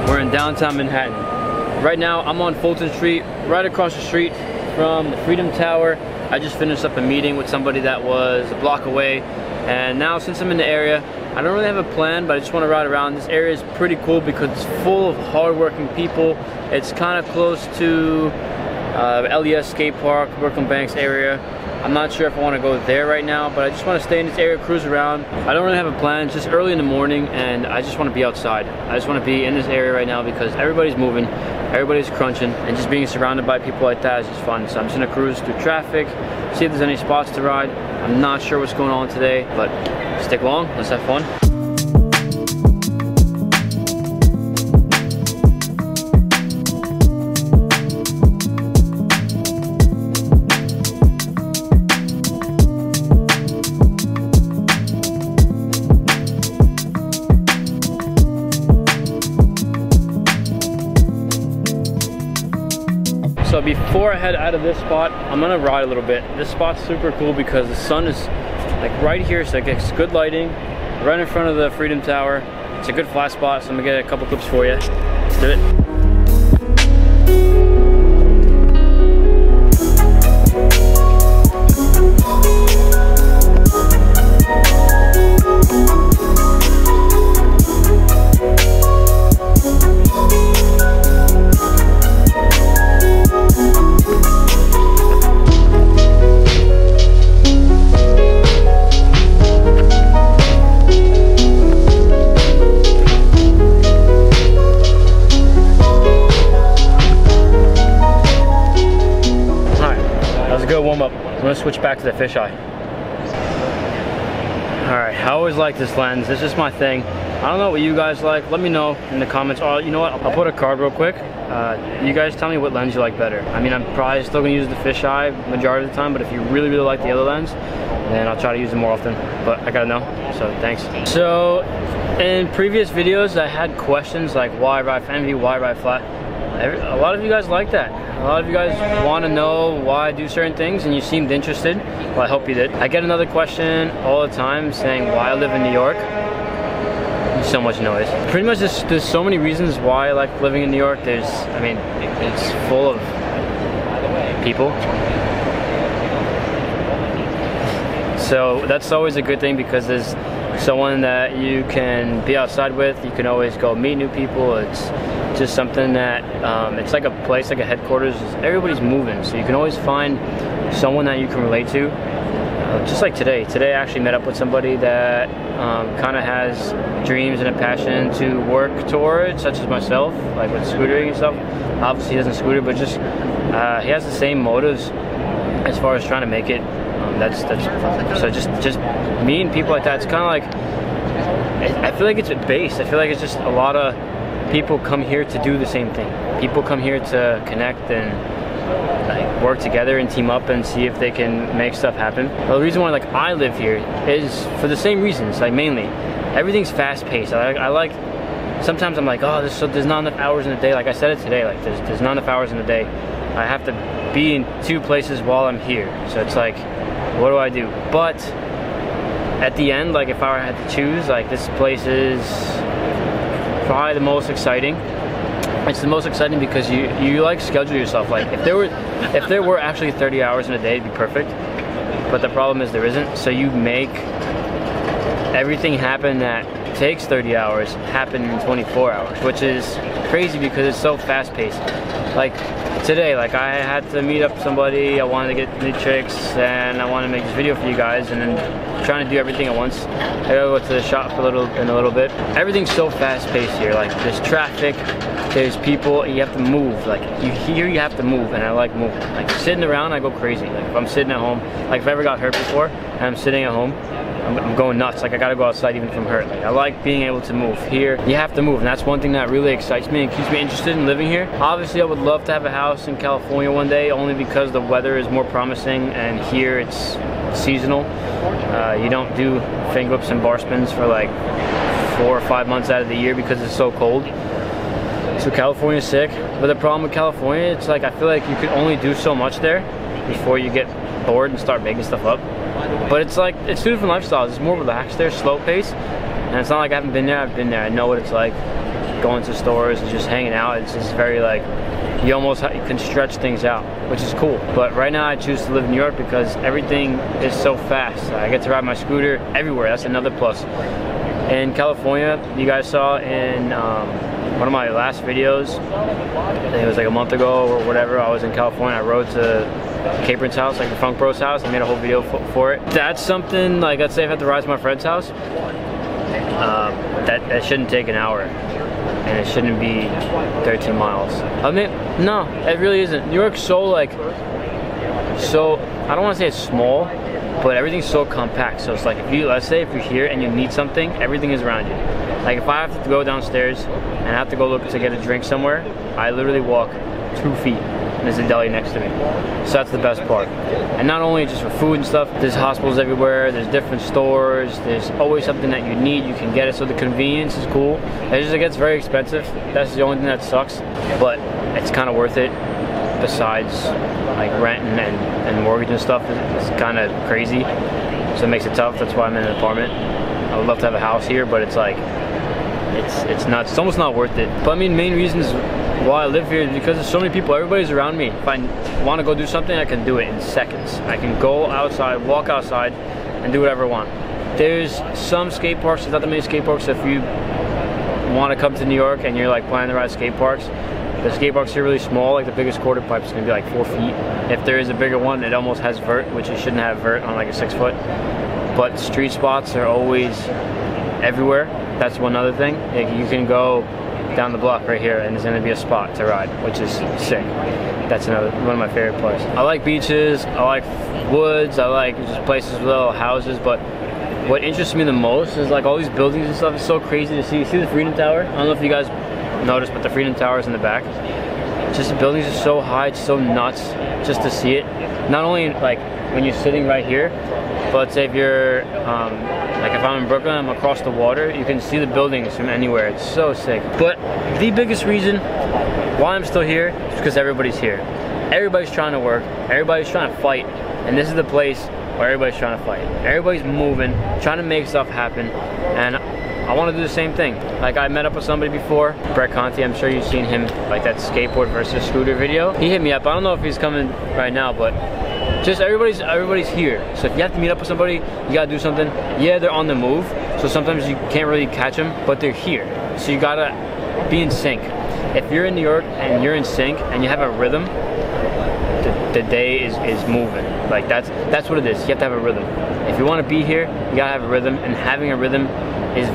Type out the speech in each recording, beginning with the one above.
We're in downtown Manhattan. Right now, I'm on Fulton Street, right across the street from the Freedom Tower. I just finished up a meeting with somebody that was a block away. And now, since I'm in the area, I don't really have a plan, but I just want to ride around. This area is pretty cool because it's full of hardworking people. It's kind of close to LES skate park, Brooklyn Banks area. I'm not sure if I want to go there right now, but I just want to stay in this area, cruise around. I don't really have a plan. It's just early in the morning and I just want to be outside. I just want to be in this area right now because everybody's moving, everybody's crunching, and just being surrounded by people like that is just fun. So I'm just going to cruise through traffic, see if there's any spots to ride. I'm not sure what's going on today, but stick along, let's have fun. So before I head out of this spot, I'm gonna ride a little bit. This spot's super cool because the sun is like right here, so it gets good lighting, right in front of the Freedom Tower. It's a good flat spot, so I'm gonna get a couple clips for you. Let's do it. I'm gonna switch back to the fisheye. Alright, I always like this lens. It's just my thing. I don't know what you guys like. Let me know in the comments. Or you know what? I'll put a card real quick. You guys tell me what lens you like better. I mean, I'm probably still gonna use the fisheye majority of the time, but if you really, really like the other lens, then I'll try to use it more often. But I gotta know, so thanks. So, in previous videos, I had questions like why ride Envy, why ride flat. A lot of you guys like that. A lot of you guys want to know why I do certain things, and you seemed interested. Well, I hope you did. I get another question all the time saying why I live in New York. There's so much noise. Pretty much there's so many reasons why I like living in New York. I mean, it's full of people. So that's always a good thing because there's someone that you can be outside with. You can always go meet new people. It's just something that it's like a place, like a headquarters. Everybody's moving, so you can always find someone that you can relate to. Just like today I actually met up with somebody that kind of has dreams and a passion to work towards, such as myself, like with scootering and stuff. Obviously he doesn't scooter, but just he has the same motives as far as trying to make it. So just meeting people like that, it's kind of like, I feel like it's a base. I feel like it's just a lot of people come here to do the same thing. People come here to connect and like work together and team up and see if they can make stuff happen. Well, the reason why like I live here is for the same reasons. Like mainly, everything's fast paced. I like. Sometimes I'm like, oh, there's not enough hours in the day. Like I said it today. Like there's not enough hours in the day. I have to be in two places while I'm here. So it's like, what do I do? But at the end, like if I had to choose, like this place is probably the most exciting. It's the most exciting because you like schedule yourself. Like if there were actually 30 hours in a day, it'd be perfect. But the problem is there isn't. So you make everything happen that takes 30 hours happen in 24 hours, which is crazy because it's so fast paced. Like today, like I had to meet up somebody, I wanted to get new tricks, and I wanted to make this video for you guys, and then trying to do everything at once. I gotta go to the shop in a little bit. Everything's so fast paced here. Like there's traffic, there's people, you have to move. Like you have to move, and I like moving. Like sitting around, I go crazy. Like if I'm sitting at home, like if I ever got hurt before, and I'm sitting at home, I'm going nuts. Like I gotta go outside even if I'm hurt. Like I like being able to move. Here, you have to move, and that's one thing that really excites me and keeps me interested in living here. Obviously, I would love to have a house in California one day, only because the weather is more promising, and here it's seasonal. You don't do fin whips and bar spins for like 4 or 5 months out of the year because it's so cold. So California's sick. But the problem with California, it's like I feel like you can only do so much there before you get bored and start making stuff up. But it's like, it's 2 different lifestyles. It's more relaxed there, slow pace. And it's not like I haven't been there, I've been there. I know what it's like. going to stores and just hanging out. It's just very like, you almost can stretch things out, which is cool. But right now I choose to live in New York because everything is so fast. I get to ride my scooter everywhere. That's another plus. In California, you guys saw in one of my last videos, I think it was like a month ago or whatever, I was in California. I rode to Capron's house, like the Funk Bros house. I made a whole video for it. That's something, like, let's say if I have to ride to my friend's house, that shouldn't take an hour. And it shouldn't be 13 miles. I mean, no, it really isn't. New York's so like, so, I don't want to say it's small, but everything's so compact. So it's like, if you, let's say if you're here and you need something, everything is around you. Like if I have to go downstairs and I have to go look to get a drink somewhere, I literally walk 2 feet and there's a deli next to me. So that's the best part. And not only just for food and stuff, there's hospitals everywhere, there's different stores, there's always something that you need, you can get it. So the convenience is cool. It gets very expensive. That's the only thing that sucks, but it's kind of worth it. Besides like rent and mortgage and stuff, it's kind of crazy, so it makes it tough. That's why I'm in an apartment. I would love to have a house here, but it's like it's not, it's almost not worth it. But I mean, main reasons why I live here is because there's so many people, everybody's around me. If I want to go do something, I can do it in seconds. I can go outside, walk outside and do whatever I want. There's some skate parks, there's not that many skate parks. So if you want to come to New York and you're like planning to ride skate parks, the skate parks here are really small. Like the biggest quarter pipe is going to be like 4 feet. If there is a bigger one, it almost has vert, which it shouldn't have vert on like a 6 foot. But street spots are always everywhere. That's one other thing. Like you can go down the block right here and there's going to be a spot to ride, which is sick. That's one of my favorite places. I like beaches, I like woods, I like just places with little houses, but what interests me the most is like all these buildings and stuff. It's so crazy to see. See the Freedom Tower? I don't know if you guys noticed, but the Freedom Tower is in the back. Just the buildings are so high, it's so nuts just to see it. Not only like when you're sitting right here, but let's say if you're like if I'm in Brooklyn, I'm across the water, you can see the buildings from anywhere. It's so sick. But the biggest reason why I'm still here is because everybody's here. Everybody's trying to work, everybody's trying to fight, and this is the place where everybody's trying to fight. Everybody's moving, trying to make stuff happen, and I want to do the same thing. Like I met up with somebody before, Brett Conti, I'm sure you've seen him, like that skateboard versus scooter video. He hit me up. I don't know if he's coming right now, but just everybody's here. So if you have to meet up with somebody, you gotta do something. Yeah, they're on the move, so sometimes you can't really catch them, but they're here. So you gotta be in sync. If you're in New York and you're in sync and you have a rhythm, the day is moving. Like that's what it is. You have to have a rhythm. If you want to be here, you gotta have a rhythm, and having a rhythm is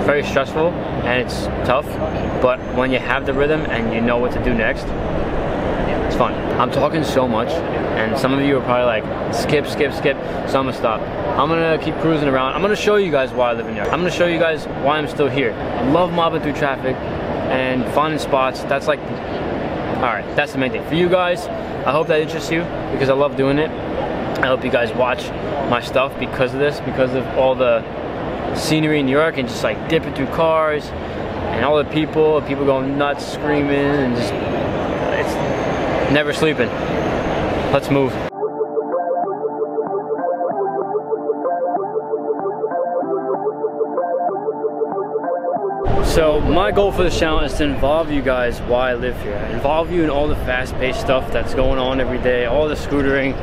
very stressful and it's tough, but when you have the rhythm and you know what to do next, it's fun. I'm talking so much and some of you are probably like, skip, so I'm gonna stop. I'm gonna keep cruising around. I'm gonna show you guys why I live in New York. I'm gonna show you guys why I'm still here. I love mobbing through traffic and finding spots. That's like, alright, that's the main thing. For you guys, I hope that interests you because I love doing it. I hope you guys watch my stuff because of this, because of all the scenery in New York and just like dipping through cars and all the people going nuts, screaming, and just, it's never sleeping. Let's move. So my goal for this channel is to involve you guys why I live here. Involve you in all the fast-paced stuff that's going on every day, all the scootering,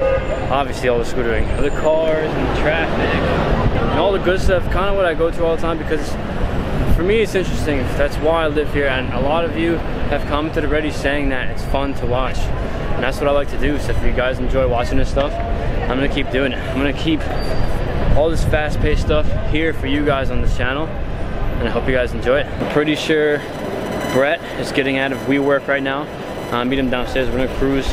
obviously all the scootering, the cars and the traffic, and all the good stuff, kind of what I go through all the time, because for me it's interesting. That's why I live here, and a lot of you have commented already saying that it's fun to watch, and that's what I like to do. So if you guys enjoy watching this stuff, I'm gonna keep doing it. I'm gonna keep all this fast-paced stuff here for you guys on this channel, and I hope you guys enjoy it. I'm pretty sure Brett is getting out of WeWork right now. Meet him downstairs. We're gonna cruise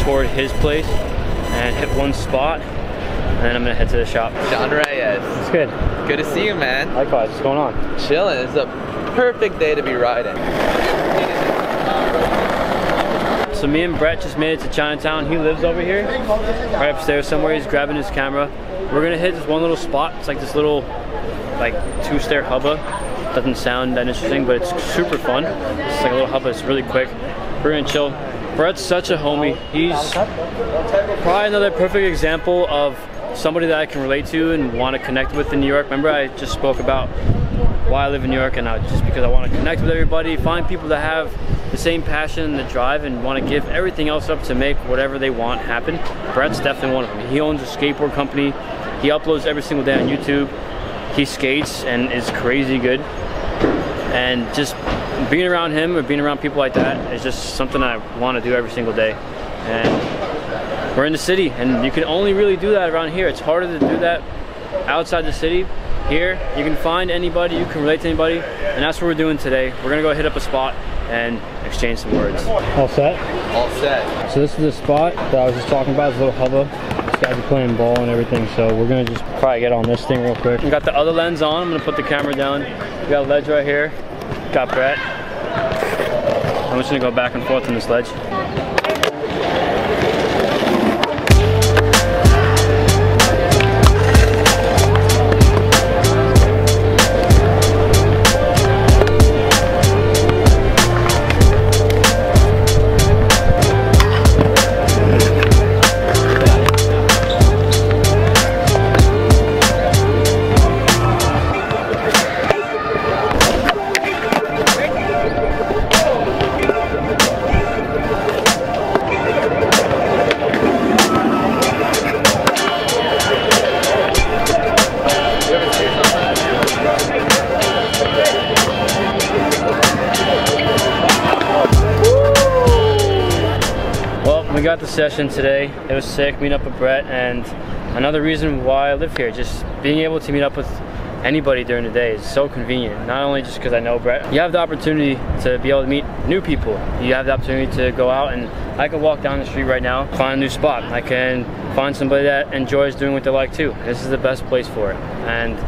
toward his place and hit one spot, and then I'm gonna head to the shop. John Reyes. It's good. Good to see you, man. Likewise, what's going on? Chilling. It's a perfect day to be riding. So me and Brett just made it to Chinatown. He lives over here, right upstairs somewhere. He's grabbing his camera. We're gonna hit this one little spot. It's like this little, like, two-stair hubba. Doesn't sound that interesting, but it's super fun. It's like a little hubba. It's really quick. We're gonna chill. Brett's such a homie. He's probably another perfect example of somebody that I can relate to and want to connect with in New York. Remember I just spoke about why I live in New York, and just because I want to connect with everybody, find people that have the same passion, the drive, and want to give everything else up to make whatever they want happen. Brett's definitely one of them. He owns a skateboard company. He uploads every single day on YouTube. He skates and is crazy good. And just being around him or being around people like that is just something I want to do every single day. And we're in the city, and you can only really do that around here. It's harder to do that outside the city. Here, you can find anybody, you can relate to anybody, and that's what we're doing today. We're gonna go hit up a spot and exchange some words. All set? All set. So this is the spot that I was just talking about, this little hubba. These guys are playing ball and everything, so we're gonna just probably get on this thing real quick. We got the other lens on. I'm gonna put the camera down. We got a ledge right here. Got Brett. I'm just gonna go back and forth on this ledge. We got the session today. It was sick meeting up with Brett, and another reason why I live here, just being able to meet up with anybody during the day is so convenient. Not only just because I know Brett, you have the opportunity to be able to meet new people. You have the opportunity to go out, and I can walk down the street right now, find a new spot. I can find somebody that enjoys doing what they like too. This is the best place for it. And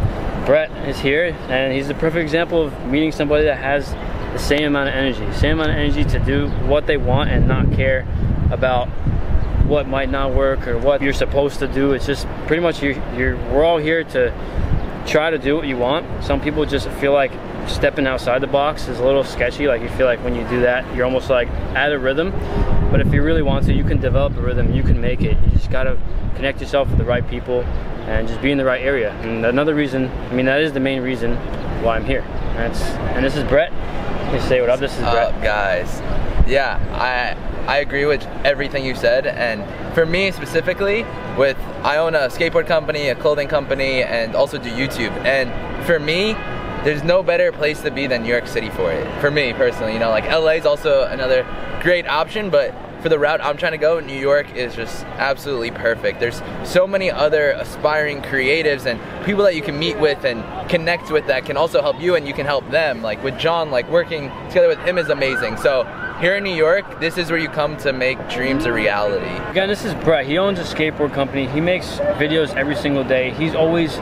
Brett is here, and he's the perfect example of meeting somebody that has the same amount of energy to do what they want and not care about what might not work or what you're supposed to do. It's just pretty much we're all here to try to do what you want. Some people just feel like stepping outside the box is a little sketchy. Like you feel like when you do that, you're almost like out of rhythm. But if you really want to, you can develop a rhythm, you can make it. You just gotta connect yourself with the right people and just be in the right area. And another reason, I mean, that is the main reason why I'm here. And this is Brett. You say what up, this is Brett. Up, guys. Yeah, I agree with everything you said, and for me specifically, I own a skateboard company, a clothing company, and also do YouTube. And for me, there's no better place to be than New York City for it. For me personally, you know, like LA is also another great option, but for the route I'm trying to go, New York is just absolutely perfect. There's so many other aspiring creatives and people that you can meet with and connect with that can also help you and you can help them. Like with John, like working together with him is amazing. So here in New York, this is where you come to make dreams a reality. Again, this is Brett. He owns a skateboard company. He makes videos every single day. He's always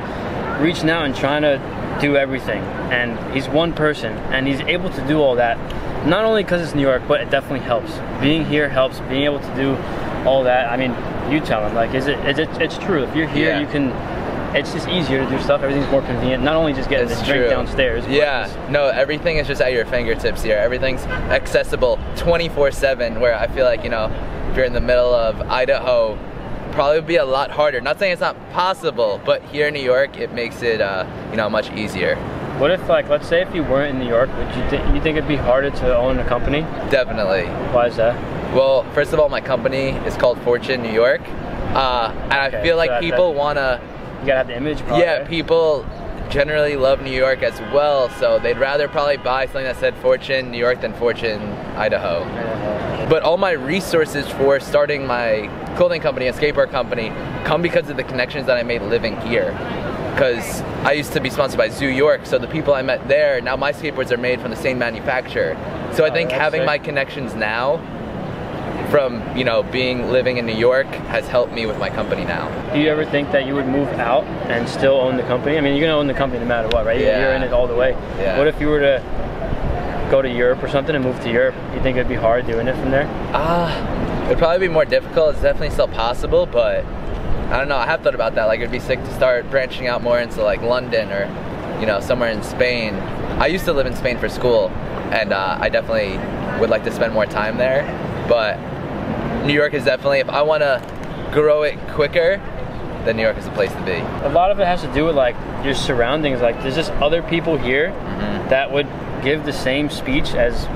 reaching out and trying to do everything. And he's one person, and he's able to do all that. Not only because it's New York, but it definitely helps. Being here helps. Being able to do all that. I mean, you tell him. Like, it's true. If you're here, you can. It's just easier to do stuff. Everything's more convenient. Not only just getting the drink downstairs. Yeah, no, everything is just at your fingertips here. Everything's accessible 24/7. Where I feel like, you know, if you're in the middle of Idaho, probably would be a lot harder. Not saying it's not possible, but here in New York, it makes it, you know, much easier. What if, like, let's say if you weren't in New York, would you think it'd be harder to own a company? Definitely. Why is that? Well, first of all, my company is called Fortune New York, and I feel like people wanna. You gotta have the image, probably. Yeah, people generally love New York as well, so they'd rather probably buy something that said Fortune New York than Fortune Idaho. But all my resources for starting my clothing company and skateboard company come because of the connections that I made living here. Because I used to be sponsored by Zoo York, so the people I met there, now my skateboards are made from the same manufacturer. So I think having my connections now from, you know, living in New York has helped me with my company now. Do you ever think that you would move out and still own the company? I mean, you're gonna own the company no matter what, right? Yeah. You're in it all the way. Yeah. What if you were to go to Europe or something and move to Europe? You think it'd be hard doing it from there? It'd probably be more difficult. It's definitely still possible, but I don't know. I have thought about that. Like, it'd be sick to start branching out more into like London or, you know, somewhere in Spain. I used to live in Spain for school, and I definitely would like to spend more time there. But New York is definitely, if I want to grow it quicker, then New York is the place to be. A lot of it has to do with like your surroundings. Like there's just other people here that would give the same speech as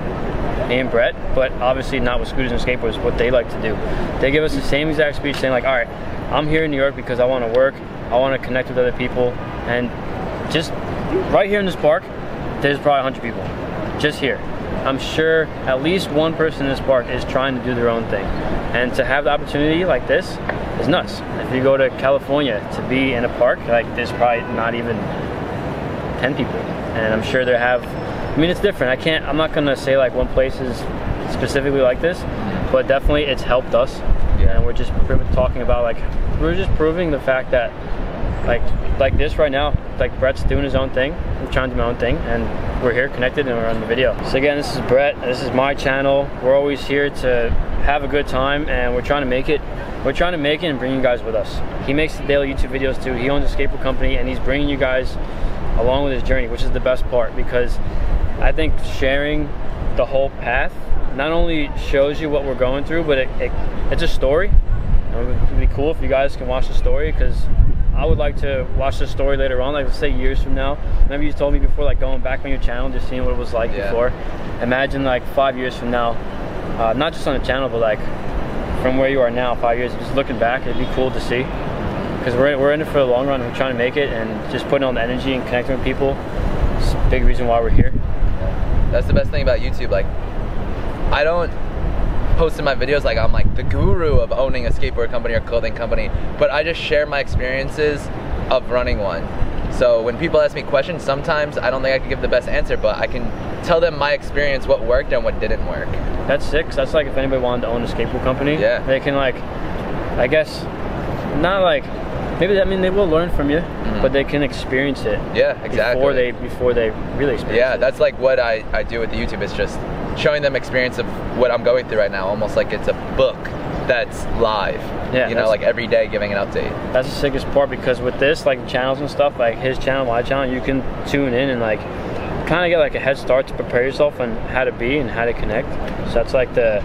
me and Brett, but obviously not with scooters and skateboards, what they like to do. They give us the same exact speech saying like, all right, I'm here in New York because I want to work, I want to connect with other people, and just right here in this park, there's probably 100 people, just here. I'm sure at least one person in this park is trying to do their own thing. And to have the opportunity like this is nuts. If you go to California to be in a park, like there's probably not even 10 people. And I'm sure there have, I mean, it's different. I'm not gonna say like one place is specifically like this, but definitely it's helped us. And we're just talking about like, we're just proving the fact that like this right now, like Brett's doing his own thing, I'm trying to do my own thing, and we're here connected and we're on the video. So again, this is Brett, this is my channel. We're always here to have a good time, and we're trying to make it. We're trying to make it and bring you guys with us. He makes the daily YouTube videos too. He owns a skateboard company, and he's bringing you guys along with his journey, which is the best part, because I think sharing the whole path not only shows you what we're going through, but it's a story. It would be cool if you guys can watch the story, because I would like to watch the story later on, like let's say years from now. Maybe you told me before, like going back on your channel, just seeing what it was like before. Imagine like 5 years from now, not just on the channel, but like from where you are now, 5 years, just looking back, it'd be cool to see. Because we're in it for the long run, we're trying to make it, and just putting on the energy and connecting with people, it's a big reason why we're here. That's the best thing about YouTube. Like, I don't post in my videos like I'm like the guru of owning a skateboard company or clothing company, but I just share my experiences of running one. So when people ask me questions, sometimes I don't think I can give the best answer, but I can tell them my experience, what worked and what didn't work. That's sick. That's like if anybody wanted to own a skateboard company, they can like, I guess, not like, maybe, I mean, they will learn from you, but they can experience it. Yeah, exactly. Before they really experience it. Yeah, that's like what I do with the YouTube. It's just showing them experience of what I'm going through right now, almost like it's a book that's live. Yeah, you know, like every day giving an update. That's the sickest part, because with this, like channels and stuff, like his channel, my channel, you can tune in and like kind of get like a head start to prepare yourself on how to be and how to connect. So that's like the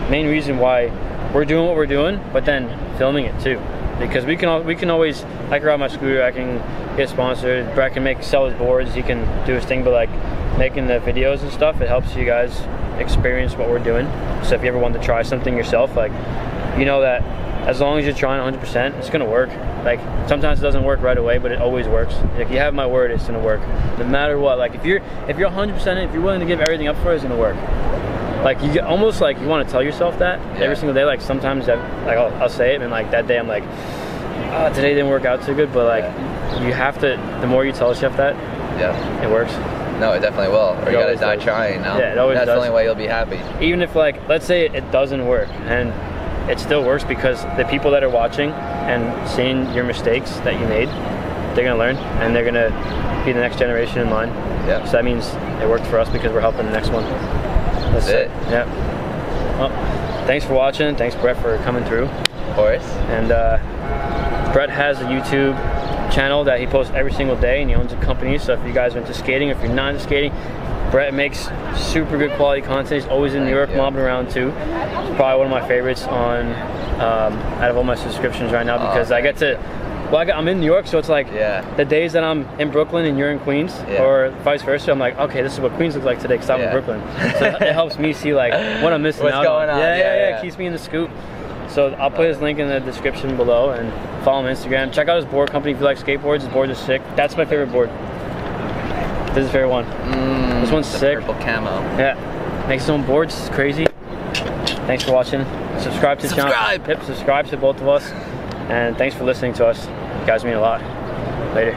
main reason why we're doing what we're doing, but then filming it too. Because we can always, I can ride my scooter, I can get sponsored, Brett can sell his boards, he can do his thing, but like making the videos and stuff, it helps you guys experience what we're doing. So if you ever want to try something yourself, like, you know that as long as you're trying 100%, it's gonna work. Like sometimes it doesn't work right away, but it always works. Like you have my word, it's gonna work. No matter what, like if you're 100%, if you're willing to give everything up for it, it's gonna work. Like you get almost like you want to tell yourself that every single day. Like sometimes like I'll say it, and like that day I'm like, oh, today didn't work out so good, but like you have to, the more you tell yourself that, it works. No, it definitely will. Or you gotta die trying now. Yeah, it always does. That's the only way you'll be happy. Even if like, let's say it doesn't work, and it still works, because the people that are watching and seeing your mistakes that you made, they're gonna learn, and they're gonna be the next generation in line. Yeah. So that means it worked for us, because we're helping the next one. That's it. Yeah. Well, thanks for watching. Thanks, Brett, for coming through. Of course. And Brett has a YouTube channel that he posts every single day, and he owns a company. So if you guys are into skating, or if you're not into skating, Brett makes super good quality content. He's always in New York, mobbing around too. He's probably one of my favorites on out of all my subscriptions right now, because I get to. Well, I'm in New York, so it's like the days that I'm in Brooklyn and you're in Queens, or vice versa, I'm like, okay, this is what Queens looks like today, because I'm in Brooklyn. So it helps me see like what I'm missing out on. Yeah, it keeps me in the scoop. So I'll put his link in the description below, and follow him on Instagram. Check out his board company if you like skateboards. His boards are sick. That's my favorite board. This is his favorite one. This one's sick. Purple camo. Yeah. Makes his own boards. It's crazy. Thanks for watching. Subscribe to the channel. Yep, subscribe to both of us. And thanks for listening to us. You guys mean a lot. Later.